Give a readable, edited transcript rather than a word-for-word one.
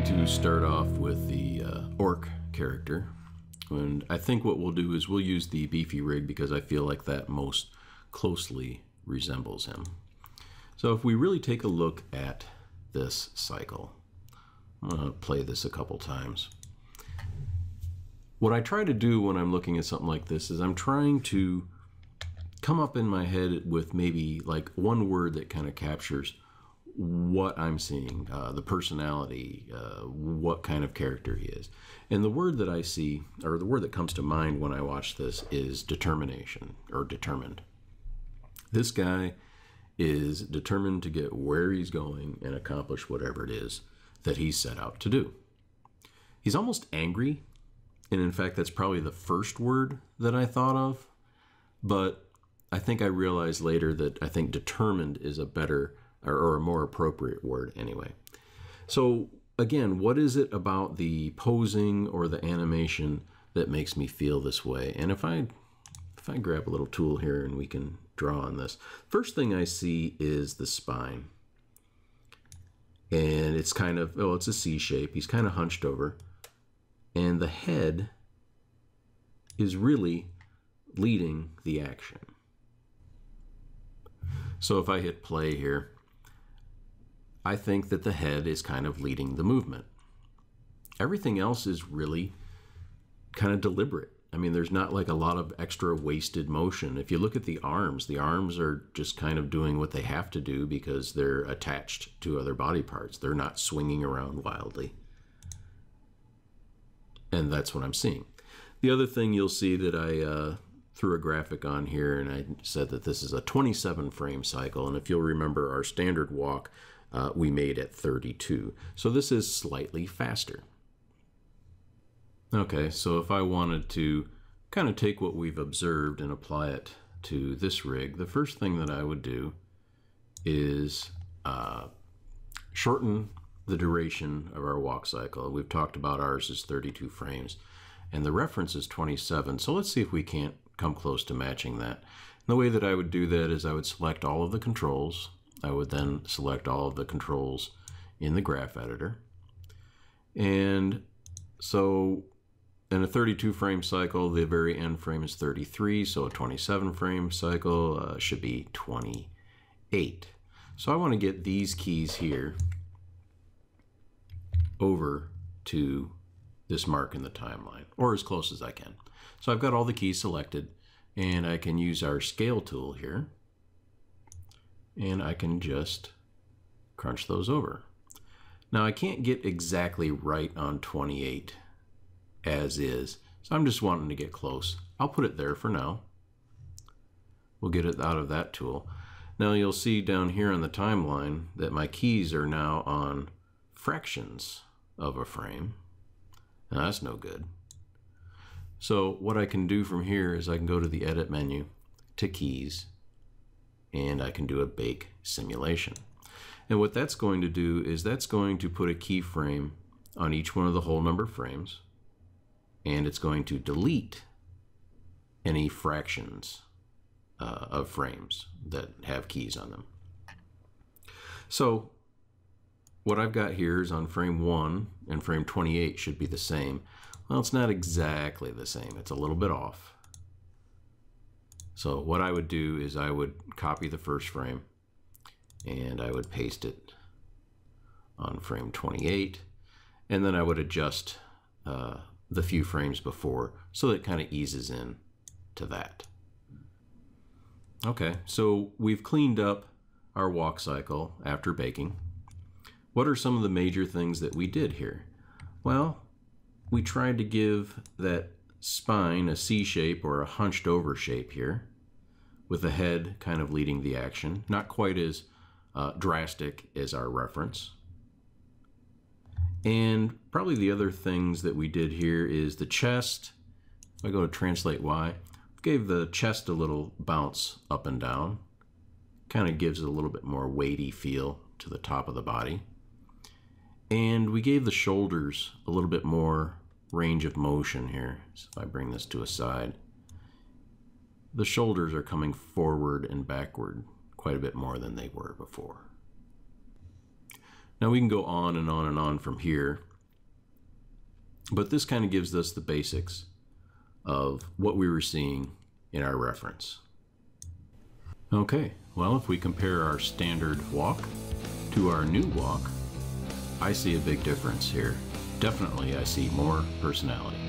to start off with the orc character, and I think what we'll do is we'll use the beefy rig because I feel like that most closely resembles him. So if we really take a look at this cycle, I'm going to play this a couple times. What I try to do when I'm looking at something like this is I'm trying to come up in my head with maybe like one word that kind of captures what I'm seeing, the personality, what kind of character he is. And the word that I see, or the word that comes to mind when I watch this, is determination, or determined. This guy is determined to get where he's going and accomplish whatever it is that he's set out to do. He's almost angry, and in fact that's probably the first word that I thought of, but I think I realized later that I think determined is a better or a more appropriate word anyway. So again, what is it about the posing or the animation that makes me feel this way? And if I grab a little tool here and we can draw on this, first thing I see is the spine. And it's kind of, oh, it's a C shape. He's kind of hunched over. And the head is really leading the action. So if I hit play here, I think that the head is kind of leading the movement. Everything else is really kind of deliberate. I mean, there's not like a lot of extra wasted motion. If you look at the arms are just kind of doing what they have to do because they're attached to other body parts. They're not swinging around wildly. And that's what I'm seeing. The other thing you'll see that I threw a graphic on here, and I said that this is a 27 frame cycle. And if you'll remember our standard walk, we made at 32. So this is slightly faster. Okay, so if I wanted to kind of take what we've observed and apply it to this rig, the first thing that I would do is shorten the duration of our walk cycle. We've talked about ours is 32 frames, and the reference is 27. So let's see if we can't come close to matching that. And the way that I would do that is I would select all of the controls. I would then select all of the controls in the graph editor. And so in a 32 frame cycle, the very end frame is 33, so a 27 frame cycle should be 28. So I want to get these keys here over to this mark in the timeline, or as close as I can. So I've got all the keys selected, and I can use our scale tool here, and I can just crunch those over. Now I can't get exactly right on 28 as is, so I'm just wanting to get close. I'll put it there for now. We'll get it out of that tool. Now you'll see down here on the timeline that my keys are now on fractions of a frame. Now that's no good. So what I can do from here is I can go to the edit menu, to keys, and I can do a bake simulation. And what that's going to do is that's going to put a keyframe on each one of the whole number frames, and it's going to delete any fractions of frames that have keys on them. So what I've got here is on frame 1 and frame 28 should be the same. Well, it's not exactly the same. It's a little bit off. So what I would do is I would copy the first frame and I would paste it on frame 28, and then I would adjust the few frames before so that it kind of eases in to that. Okay, so we've cleaned up our walk cycle after baking. What are some of the major things that we did here? Well, we tried to give that spine a C shape or a hunched over shape here, with the head kind of leading the action. Not quite as drastic as our reference. And probably the other things that we did here is the chest. If I go to translate Y, gave the chest a little bounce up and down. Kind of gives it a little bit more weighty feel to the top of the body. And we gave the shoulders a little bit more range of motion here. So if I bring this to a side, the shoulders are coming forward and backward quite a bit more than they were before. Now we can go on and on and on from here. But this kind of gives us the basics of what we were seeing in our reference. Okay, well, if we compare our standard walk to our new walk, I see a big difference here. Definitely I see more personality.